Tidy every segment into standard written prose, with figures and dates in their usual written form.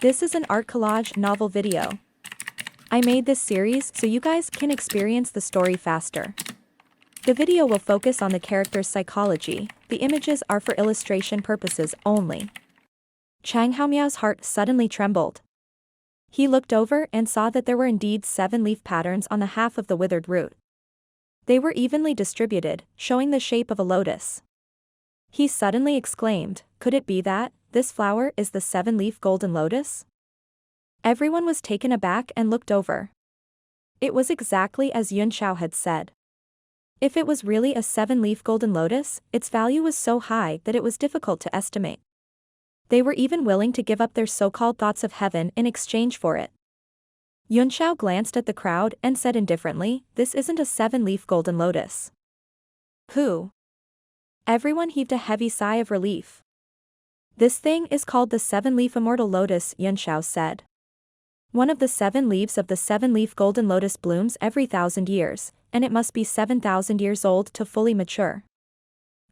This is an art collage novel video. I made this series so you guys can experience the story faster. The video will focus on the character's psychology, the images are for illustration purposes only. Chang Haomiao's heart suddenly trembled. He looked over and saw that there were indeed 7 leaf patterns on the half of the withered root. They were evenly distributed, showing the shape of a lotus. He suddenly exclaimed, could it be that this flower is the 7-leaf golden lotus? Everyone was taken aback and looked over. It was exactly as Yun Xiao had said. If it was really a 7-leaf golden lotus, its value was so high that it was difficult to estimate. They were even willing to give up their so-called thoughts of heaven in exchange for it. Yun Xiao glanced at the crowd and said indifferently, this isn't a 7-leaf golden lotus. Who? Everyone heaved a heavy sigh of relief. This thing is called the 7-leaf immortal lotus, Yun Xiao said. One of the 7 leaves of the 7-leaf golden lotus blooms every 1,000 years, and it must be 7,000 years old to fully mature.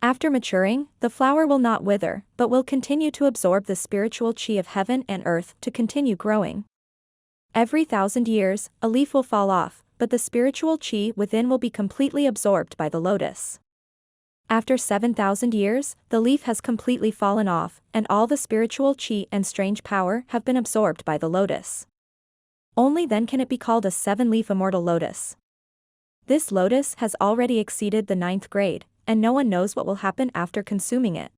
After maturing, the flower will not wither, but will continue to absorb the spiritual qi of heaven and earth to continue growing. Every 1,000 years, a leaf will fall off, but the spiritual qi within will be completely absorbed by the lotus. After 7,000 years, the leaf has completely fallen off, and all the spiritual qi and strange power have been absorbed by the lotus. Only then can it be called a 7-leaf immortal lotus. This lotus has already exceeded the 9th grade, and no one knows what will happen after consuming it.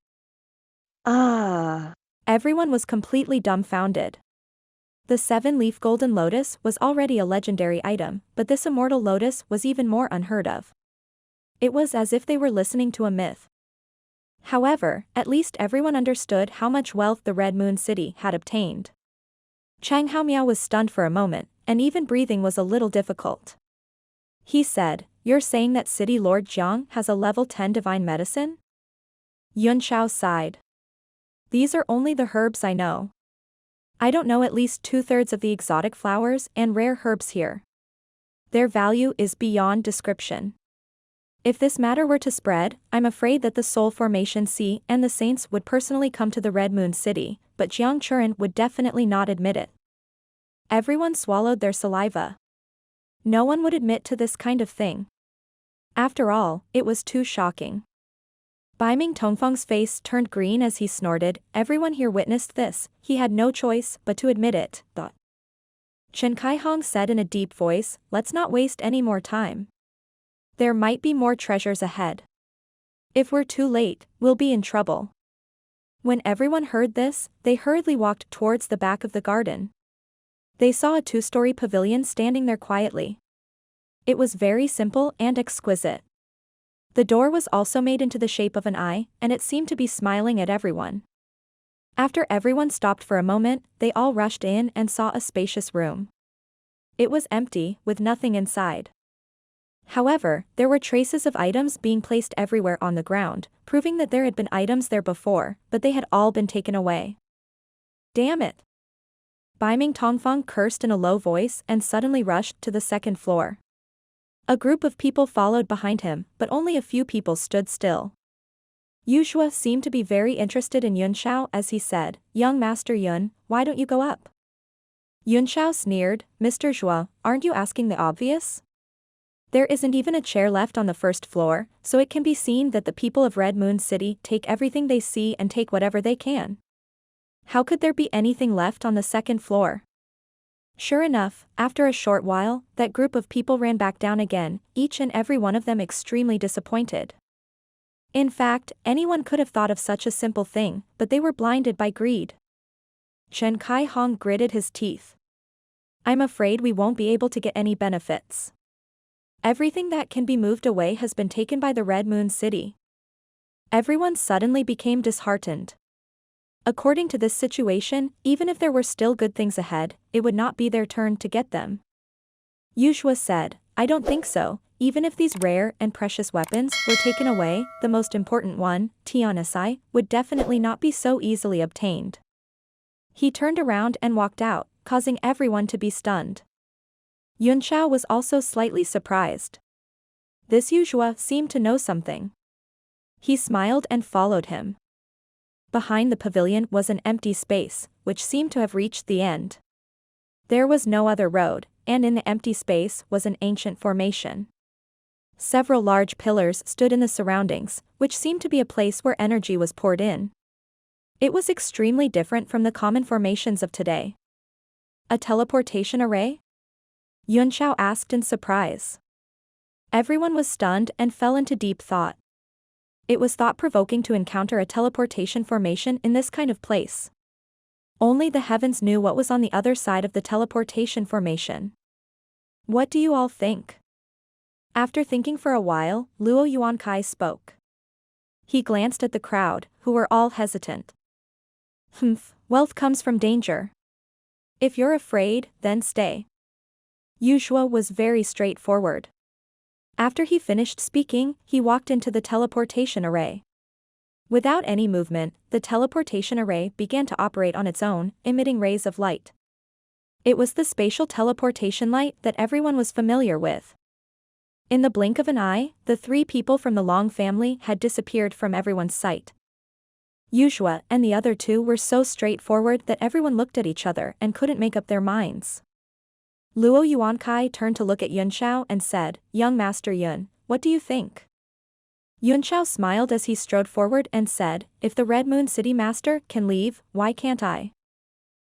Everyone was completely dumbfounded. The 7-leaf golden lotus was already a legendary item, but this immortal lotus was even more unheard of. It was as if they were listening to a myth. However, at least everyone understood how much wealth the Red Moon City had obtained. Chang Haomiao was stunned for a moment, and even breathing was a little difficult. He said, you're saying that City Lord Jiang has a level 10 divine medicine? Yun Xiao sighed. These are only the herbs I know. I don't know at least 2/3 of the exotic flowers and rare herbs here. Their value is beyond description. If this matter were to spread, I'm afraid that the Soul Formation Sea and the Saints would personally come to the Red Moon City, but Jiang Churan would definitely not admit it. Everyone swallowed their saliva. No one would admit to this kind of thing. After all, it was too shocking. Baiming Tongfeng's face turned green as he snorted, everyone here witnessed this, he had no choice but to admit it, thought. Chen Kaihong said in a deep voice, let's not waste any more time. There might be more treasures ahead. If we're too late, we'll be in trouble. When everyone heard this, they hurriedly walked towards the back of the garden. They saw a 2-story pavilion standing there quietly. It was very simple and exquisite. The door was also made into the shape of an eye, and it seemed to be smiling at everyone. After everyone stopped for a moment, they all rushed in and saw a spacious room. It was empty, with nothing inside. However, there were traces of items being placed everywhere on the ground, proving that there had been items there before, but they had all been taken away. Damn it! Baiming Tongfeng cursed in a low voice and suddenly rushed to the 2nd floor. A group of people followed behind him, but only a few people stood still. Yu Shua seemed to be very interested in Yun Xiao as he said, young Master Yun, why don't you go up? Yun Xiao sneered, Mr. Zhua, aren't you asking the obvious? There isn't even a chair left on the 1st floor, so it can be seen that the people of Red Moon City take everything they see and take whatever they can. How could there be anything left on the 2nd floor? Sure enough, after a short while, that group of people ran back down again, each and every one of them extremely disappointed. In fact, anyone could have thought of such a simple thing, but they were blinded by greed. Chen Kaihong gritted his teeth. I'm afraid we won't be able to get any benefits. Everything that can be moved away has been taken by the Red Moon City. Everyone suddenly became disheartened. According to this situation, even if there were still good things ahead, it would not be their turn to get them. Yu Shua said, I don't think so, even if these rare and precious weapons were taken away, the most important one, Tianasai, would definitely not be so easily obtained. He turned around and walked out, causing everyone to be stunned. Yun Xiao was also slightly surprised. This Yu Shua seemed to know something. He smiled and followed him. Behind the pavilion was an empty space, which seemed to have reached the end. There was no other road, and in the empty space was an ancient formation. Several large pillars stood in the surroundings, which seemed to be a place where energy was poured in. It was extremely different from the common formations of today. A teleportation array? Yunxiao asked in surprise. Everyone was stunned and fell into deep thought. It was thought-provoking to encounter a teleportation formation in this kind of place. Only the heavens knew what was on the other side of the teleportation formation. What do you all think? After thinking for a while, Luo Yuankai spoke. He glanced at the crowd, who were all hesitant. Wealth comes from danger. If you're afraid, then stay. Yushua was very straightforward. After he finished speaking, he walked into the teleportation array. Without any movement, the teleportation array began to operate on its own, emitting rays of light. It was the spatial teleportation light that everyone was familiar with. In the blink of an eye, the 3 people from the Long family had disappeared from everyone's sight. Yushua and the other 2 were so straightforward that everyone looked at each other and couldn't make up their minds. Luo Yuankai turned to look at Yunxiao and said, "Young Master Yun, what do you think?" Yunxiao smiled as he strode forward and said, "If the Red Moon City Master can leave, why can't I?"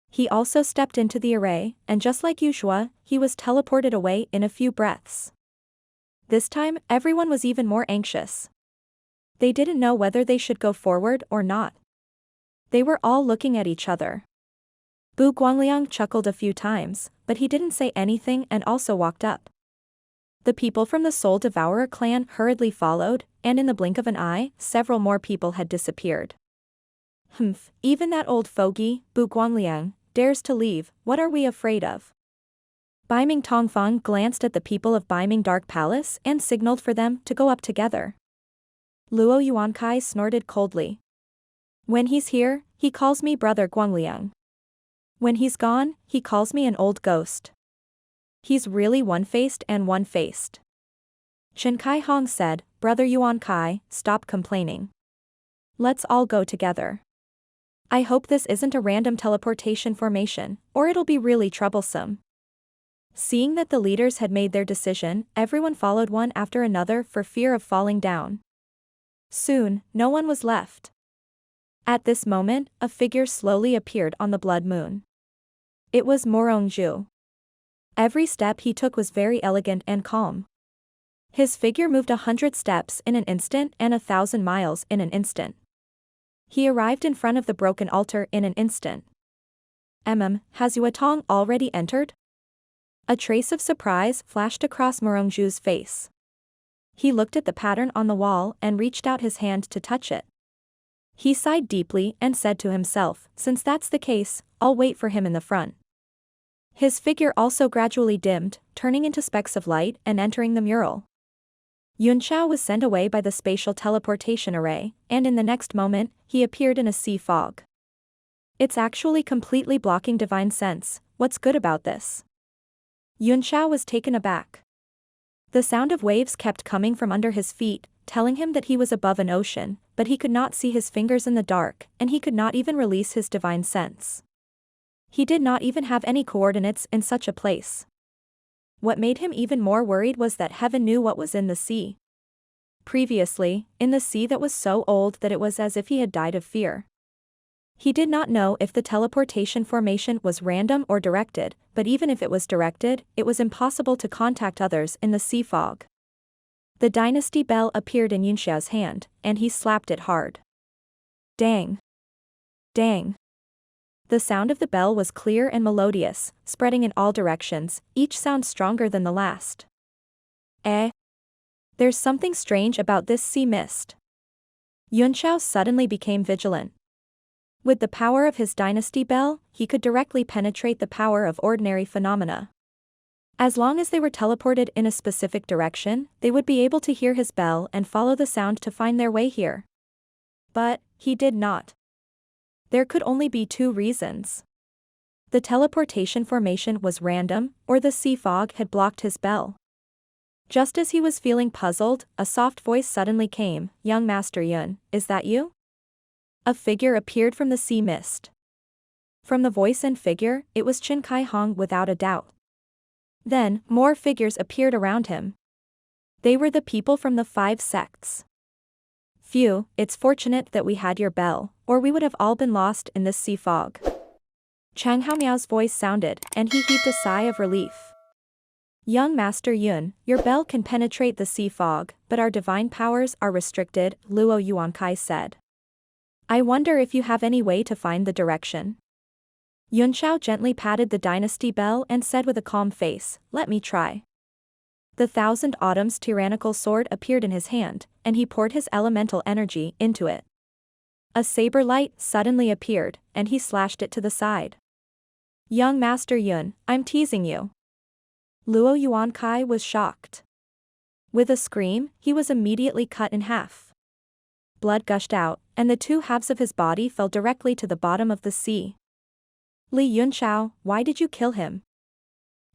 He also stepped into the array, and just like Yushua, he was teleported away in a few breaths. This time, everyone was even more anxious. They didn't know whether they should go forward or not. They were all looking at each other. Bu Guangliang chuckled a few times, but he didn't say anything and also walked up. The people from the Soul Devourer clan hurriedly followed, and in the blink of an eye, several more people had disappeared. Even that old fogey, Bu Guangliang, dares to leave, what are we afraid of? Baiming Tongfang glanced at the people of Baiming Dark Palace and signaled for them to go up together. Luo Yuankai snorted coldly. When he's here, he calls me Brother Guangliang. When he's gone, he calls me an old ghost. He's really one-faced and one-faced. Chen Kai Hong said, "Brother Yuankai, stop complaining. Let's all go together. I hope this isn't a random teleportation formation, or it'll be really troublesome." Seeing that the leaders had made their decision, everyone followed one after another for fear of falling down. Soon, no one was left. At this moment, a figure slowly appeared on the blood moon. It was Morongju. Every step he took was very elegant and calm. His figure moved 100 steps in an instant and 1,000 miles in an instant. He arrived in front of the broken altar in an instant. Has Yuatong already entered? A trace of surprise flashed across Morongju's face. He looked at the pattern on the wall and reached out his hand to touch it. He sighed deeply and said to himself, "Since that's the case, I'll wait for him in the front." His figure also gradually dimmed, turning into specks of light and entering the mural. Yunxiao was sent away by the spatial teleportation array, and in the next moment, he appeared in a sea fog. It's actually completely blocking divine sense, what's good about this? Yunxiao was taken aback. The sound of waves kept coming from under his feet, telling him that he was above an ocean, but he could not see his fingers in the dark, and he could not even release his divine sense. He did not even have any coordinates in such a place. What made him even more worried was that heaven knew what was in the sea. Previously, in the sea that was so old that it was as if he had died of fear. He did not know if the teleportation formation was random or directed, but even if it was directed, it was impossible to contact others in the sea fog. The dynasty bell appeared in Yunxiao's hand, and he slapped it hard. Dang! Dang! The sound of the bell was clear and melodious, spreading in all directions, each sound stronger than the last. There's something strange about this sea mist. Yunxiao suddenly became vigilant. With the power of his dynasty bell, he could directly penetrate the power of ordinary phenomena. As long as they were teleported in a specific direction, they would be able to hear his bell and follow the sound to find their way here. But he did not. There could only be 2 reasons. The teleportation formation was random, or the sea fog had blocked his bell. Just as he was feeling puzzled, a soft voice suddenly came, "Young Master Yun, is that you?" A figure appeared from the sea mist. From the voice and figure, it was Qin Kai Hong without a doubt. Then, more figures appeared around him. They were the people from the 5 sects. Phew, it's fortunate that we had your bell, or we would have all been lost in this sea fog. Chang Haomiao's voice sounded, and he heaved a sigh of relief. Young Master Yun, your bell can penetrate the sea fog, but our divine powers are restricted, Luo Yuankai said. I wonder if you have any way to find the direction. Yunxiao gently patted the dynasty bell and said with a calm face, let me try. The Thousand Autumn's tyrannical sword appeared in his hand, and he poured his elemental energy into it. A saber light suddenly appeared, and he slashed it to the side. Young Master Yun, I'm teasing you. Luo Yuankai was shocked. With a scream, he was immediately cut in half. Blood gushed out, and the 2 halves of his body fell directly to the bottom of the sea. Li Yunxiao, why did you kill him?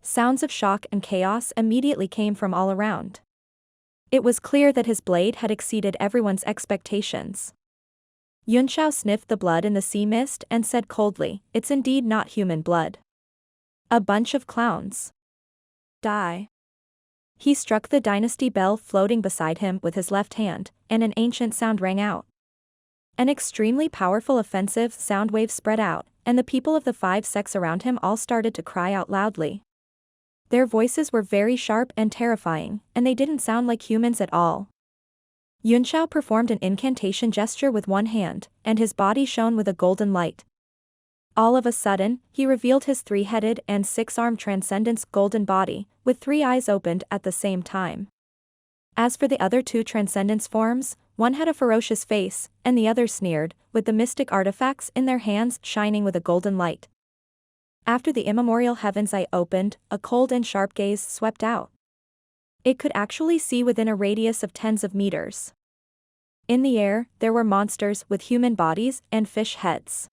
Sounds of shock and chaos immediately came from all around. It was clear that his blade had exceeded everyone's expectations. Yunxiao sniffed the blood in the sea mist and said coldly, it's indeed not human blood. A bunch of clowns. Die. He struck the dynasty bell floating beside him with his left hand, and an ancient sound rang out. An extremely powerful offensive sound wave spread out, and the people of the 5 sects around him all started to cry out loudly. Their voices were very sharp and terrifying, and they didn't sound like humans at all. Yunxiao performed an incantation gesture with one hand, and his body shone with a golden light. All of a sudden, he revealed his 3-headed and 6-armed transcendence golden body, with 3 eyes opened at the same time. As for the other 2 transcendence forms, one had a ferocious face, and the other sneered, with the mystic artifacts in their hands shining with a golden light. After the immemorial heaven's eye opened, a cold and sharp gaze swept out. It could actually see within a radius of tens of meters. In the air, there were monsters with human bodies and fish heads.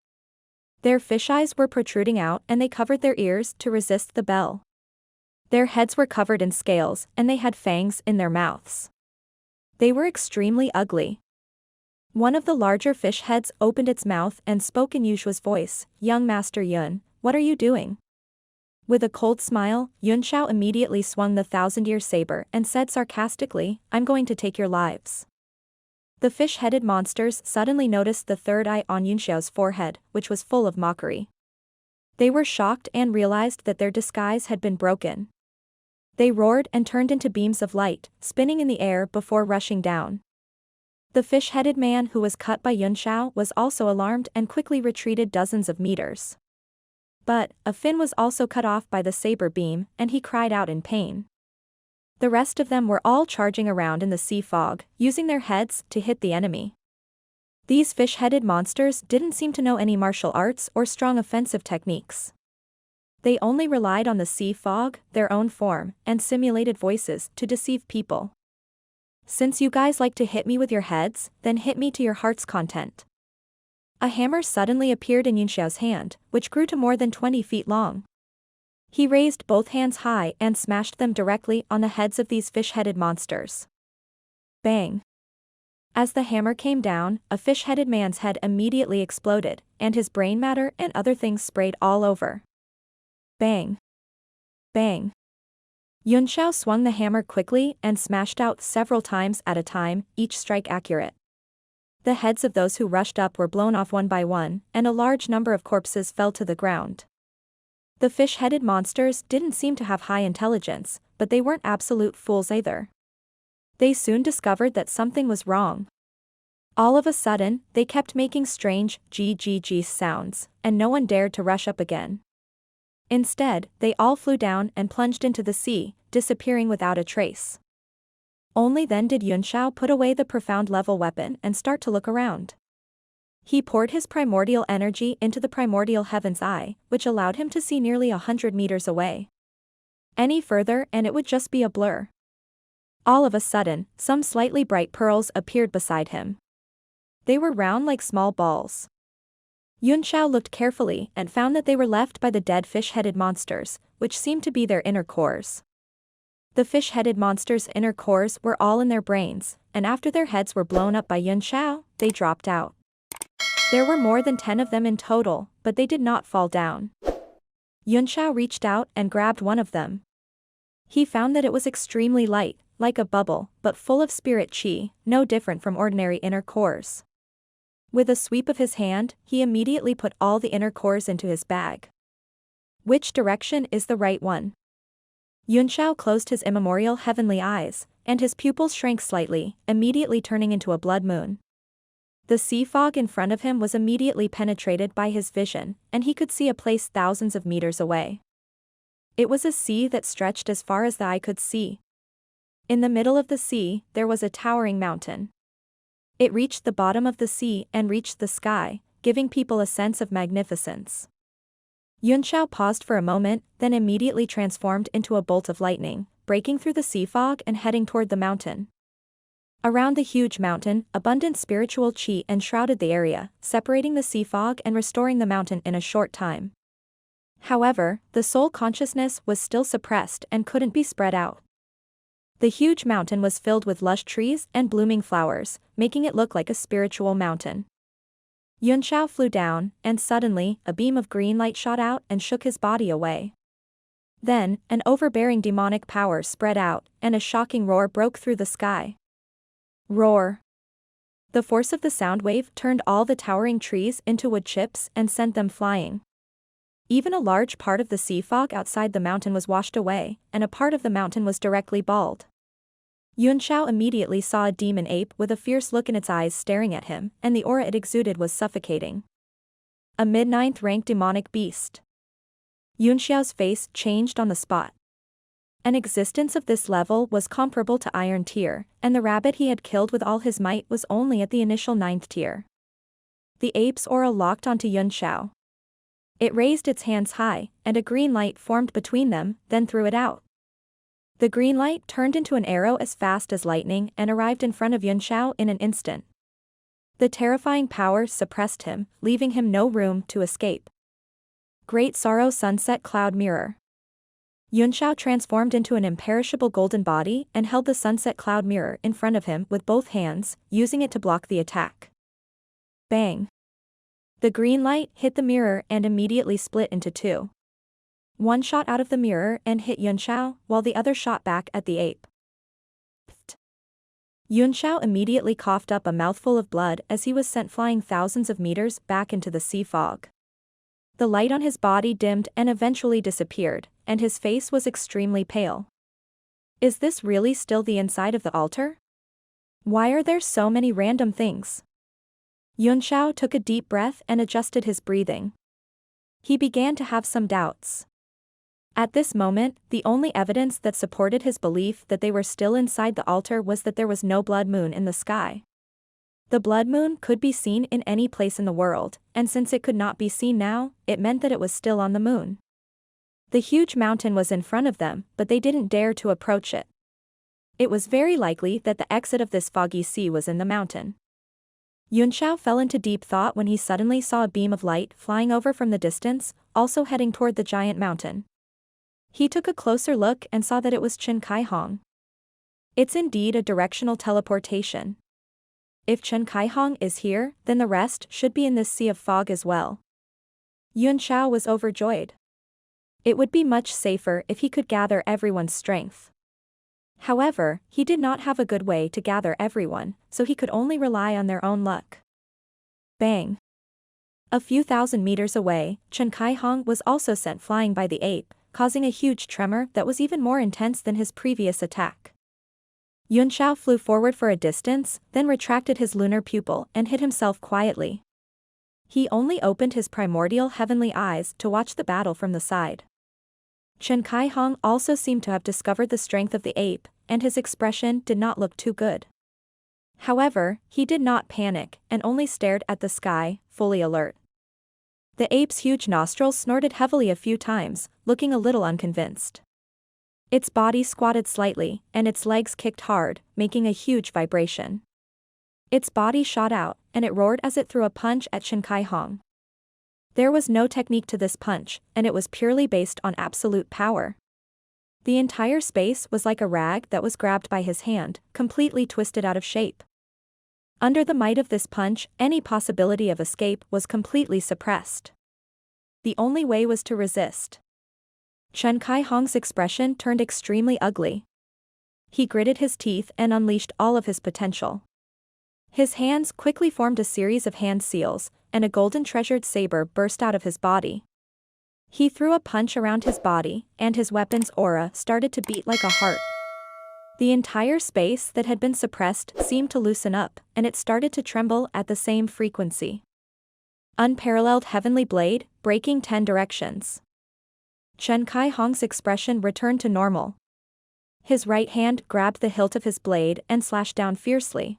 Their fish eyes were protruding out and they covered their ears to resist the bell. Their heads were covered in scales and they had fangs in their mouths. They were extremely ugly. One of the larger fish heads opened its mouth and spoke in Yushua's voice, Young Master Yun, what are you doing? With a cold smile, Yunxiao immediately swung the 1,000-year saber and said sarcastically, I'm going to take your lives. The fish-headed monsters suddenly noticed the 3rd eye on Yunxiao's forehead, which was full of mockery. They were shocked and realized that their disguise had been broken. They roared and turned into beams of light, spinning in the air before rushing down. The fish-headed man who was cut by Yunxiao was also alarmed and quickly retreated dozens of meters. But, a fin was also cut off by the saber beam, and he cried out in pain. The rest of them were all charging around in the sea fog, using their heads to hit the enemy. These fish-headed monsters didn't seem to know any martial arts or strong offensive techniques. They only relied on the sea fog, their own form, and simulated voices to deceive people. Since you guys like to hit me with your heads, then hit me to your heart's content. A hammer suddenly appeared in Yunxiao's hand, which grew to more than 20 feet long. He raised both hands high and smashed them directly on the heads of these fish-headed monsters. Bang! As the hammer came down, a fish-headed man's head immediately exploded, and his brain matter and other things sprayed all over. Bang! Bang! Yunxiao swung the hammer quickly and smashed out several times at a time, each strike accurate. The heads of those who rushed up were blown off one by one, and a large number of corpses fell to the ground. The fish-headed monsters didn't seem to have high intelligence, but they weren't absolute fools either. They soon discovered that something was wrong. All of a sudden, they kept making strange GGG sounds, and no one dared to rush up again. Instead, they all flew down and plunged into the sea, disappearing without a trace. Only then did Yunxiao put away the profound level weapon and start to look around. He poured his primordial energy into the primordial heaven's eye, which allowed him to see nearly 100 meters away. Any further and it would just be a blur. All of a sudden, some slightly bright pearls appeared beside him. They were round like small balls. Yunxiao looked carefully and found that they were left by the dead fish-headed monsters, which seemed to be their inner cores. The fish-headed monsters' inner cores were all in their brains, and after their heads were blown up by Yunxiao, they dropped out. There were more than 10 of them in total, but they did not fall down. Yunxiao reached out and grabbed one of them. He found that it was extremely light, like a bubble, but full of spirit qi, no different from ordinary inner cores. With a sweep of his hand, he immediately put all the inner cores into his bag. Which direction is the right one? Yunxiao closed his immemorial heavenly eyes, and his pupils shrank slightly, immediately turning into a blood moon. The sea fog in front of him was immediately penetrated by his vision, and he could see a place thousands of meters away. It was a sea that stretched as far as the eye could see. In the middle of the sea, there was a towering mountain. It reached the bottom of the sea and reached the sky, giving people a sense of magnificence. Yunxiao paused for a moment, then immediately transformed into a bolt of lightning, breaking through the sea fog and heading toward the mountain. Around the huge mountain, abundant spiritual qi enshrouded the area, separating the sea fog and restoring the mountain in a short time. However, the soul consciousness was still suppressed and couldn't be spread out. The huge mountain was filled with lush trees and blooming flowers, making it look like a spiritual mountain. Yunxiao flew down, and suddenly, a beam of green light shot out and shook his body away. Then, an overbearing demonic power spread out, and a shocking roar broke through the sky. Roar. The force of the sound wave turned all the towering trees into wood chips and sent them flying. Even a large part of the sea fog outside the mountain was washed away, and a part of the mountain was directly bald. Yunxiao immediately saw a demon ape with a fierce look in its eyes staring at him, and the aura it exuded was suffocating. A mid-9th rank demonic beast. Yunxiao's face changed on the spot. An existence of this level was comparable to Iron Tier, and the rabbit he had killed with all his might was only at the initial 9th tier. The ape's aura locked onto Yunxiao. It raised its hands high, and a green light formed between them, then threw it out. The green light turned into an arrow as fast as lightning and arrived in front of Yunxiao in an instant. The terrifying power suppressed him, leaving him no room to escape. Great Sorrow Sunset Cloud Mirror. Yunxiao transformed into an imperishable golden body and held the sunset cloud mirror in front of him with both hands, using it to block the attack. Bang! The green light hit the mirror and immediately split into two. One shot out of the mirror and hit Yunxiao, while the other shot back at the ape. Pfft. Yunxiao immediately coughed up a mouthful of blood as he was sent flying thousands of meters back into the sea fog. The light on his body dimmed and eventually disappeared, and his face was extremely pale. Is this really still the inside of the altar? Why are there so many random things? Yunxiao took a deep breath and adjusted his breathing. He began to have some doubts. At this moment, the only evidence that supported his belief that they were still inside the altar was that there was no blood moon in the sky. The blood moon could be seen in any place in the world, and since it could not be seen now, it meant that it was still on the moon. The huge mountain was in front of them, but they didn't dare to approach it. It was very likely that the exit of this foggy sea was in the mountain. Yunxiao fell into deep thought when he suddenly saw a beam of light flying over from the distance, also heading toward the giant mountain. He took a closer look and saw that it was Chen Kaihong. It's indeed a directional teleportation. If Chen Kaihong is here, then the rest should be in this sea of fog as well. Yunxiao was overjoyed. It would be much safer if he could gather everyone's strength. However, he did not have a good way to gather everyone, so he could only rely on their own luck. Bang! A few thousand meters away, Chen Kaihong was also sent flying by the ape, causing a huge tremor that was even more intense than his previous attack. Yunxiao flew forward for a distance, then retracted his lunar pupil and hid himself quietly. He only opened his primordial heavenly eyes to watch the battle from the side. Chen Kaihong also seemed to have discovered the strength of the ape, and his expression did not look too good. However, he did not panic and only stared at the sky, fully alert. The ape's huge nostrils snorted heavily a few times, looking a little unconvinced. Its body squatted slightly, and its legs kicked hard, making a huge vibration. Its body shot out, and it roared as it threw a punch at Chen Kaihong. There was no technique to this punch, and it was purely based on absolute power. The entire space was like a rag that was grabbed by his hand, completely twisted out of shape. Under the might of this punch, any possibility of escape was completely suppressed. The only way was to resist. Chen Kai-hong's expression turned extremely ugly. He gritted his teeth and unleashed all of his potential. His hands quickly formed a series of hand seals, and a golden treasured saber burst out of his body. He threw a punch around his body, and his weapon's aura started to beat like a heart. The entire space that had been suppressed seemed to loosen up, and it started to tremble at the same frequency. Unparalleled heavenly blade, breaking 10 directions. Chen Kai-hong's expression returned to normal. His right hand grabbed the hilt of his blade and slashed down fiercely.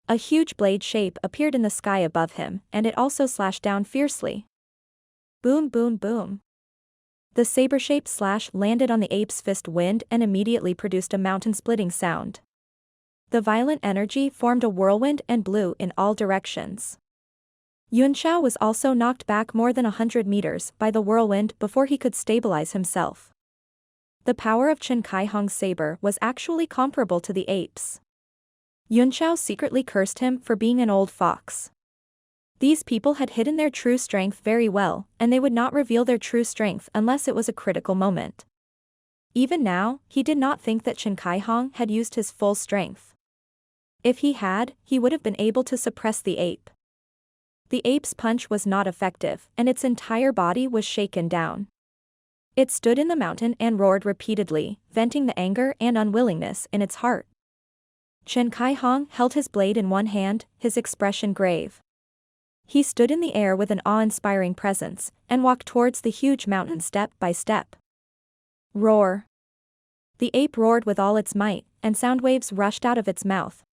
A huge blade shape appeared in the sky above him, and it also slashed down fiercely. Boom, boom, boom. The saber-shaped slash landed on the ape's fist wind and immediately produced a mountain-splitting sound. The violent energy formed a whirlwind and blew in all directions. Yunxiao was also knocked back more than 100 meters by the whirlwind before he could stabilize himself. The power of Chen Kai-hong's saber was actually comparable to the ape's. Yunxiao secretly cursed him for being an old fox. These people had hidden their true strength very well, and they would not reveal their true strength unless it was a critical moment. Even now, he did not think that Chen Kai-hong had used his full strength. If he had, he would have been able to suppress the ape. The ape's punch was not effective, and its entire body was shaken down. It stood in the mountain and roared repeatedly, venting the anger and unwillingness in its heart. Chen Kai-hong held his blade in one hand, his expression grave. He stood in the air with an awe-inspiring presence, and walked towards the huge mountain step by step. Roar! The ape roared with all its might, and sound waves rushed out of its mouth.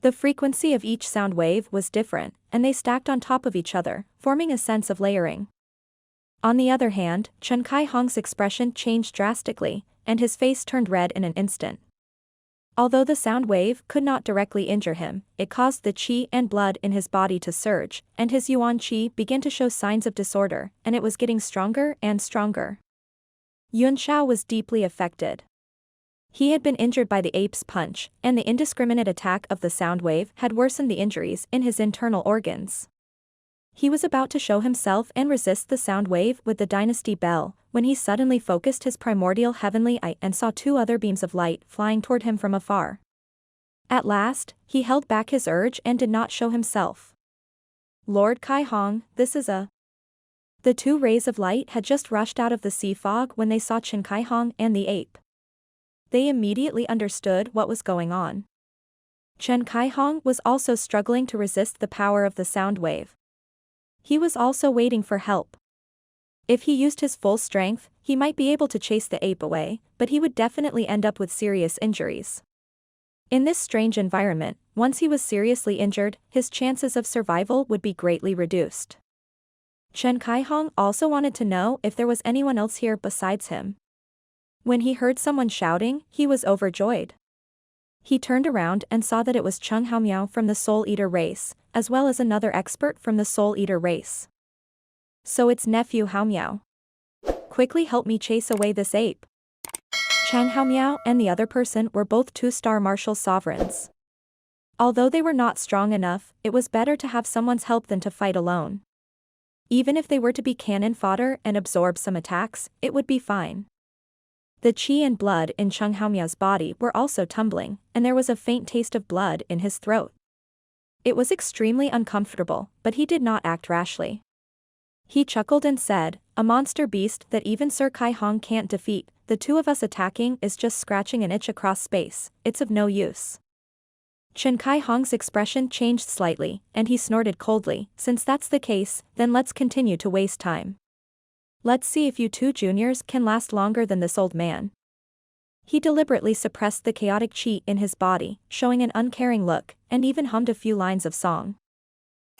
The frequency of each sound wave was different, and they stacked on top of each other, forming a sense of layering. On the other hand, Chen Kai-hong's expression changed drastically, and his face turned red in an instant. Although the sound wave could not directly injure him, it caused the qi and blood in his body to surge, and his yuan qi began to show signs of disorder, and it was getting stronger and stronger. Yunxiao was deeply affected. He had been injured by the ape's punch, and the indiscriminate attack of the sound wave had worsened the injuries in his internal organs. He was about to show himself and resist the sound wave with the dynasty bell, when he suddenly focused his primordial heavenly eye and saw 2 other beams of light flying toward him from afar. At last, he held back his urge and did not show himself. Lord Kai-hong, this is a... The 2 rays of light had just rushed out of the sea fog when they saw Chen Kai-hong and the ape. They immediately understood what was going on. Chen Kai-hong was also struggling to resist the power of the sound wave. He was also waiting for help. If he used his full strength, he might be able to chase the ape away, but he would definitely end up with serious injuries. In this strange environment, once he was seriously injured, his chances of survival would be greatly reduced. Chen Kai-hong also wanted to know if there was anyone else here besides him. When he heard someone shouting, he was overjoyed. He turned around and saw that it was Cheng Haomiao from the Soul Eater race, as well as another expert from the Soul Eater race. So it's nephew Haomiao. Quickly help me chase away this ape. Cheng Haomiao and the other person were both 2-star martial sovereigns. Although they were not strong enough, it was better to have someone's help than to fight alone. Even if they were to be cannon fodder and absorb some attacks, it would be fine. The qi and blood in Cheng Haomiao's body were also tumbling, and there was a faint taste of blood in his throat. It was extremely uncomfortable, but he did not act rashly. He chuckled and said, "A monster beast that even Sir Kai-hong can't defeat, the 2 of us attacking is just scratching an itch across space, it's of no use." Chen Kai-hong's expression changed slightly, and he snorted coldly, "Since that's the case, then let's continue to waste time. Let's see if you 2 juniors can last longer than this old man." He deliberately suppressed the chaotic qi in his body, showing an uncaring look, and even hummed a few lines of song.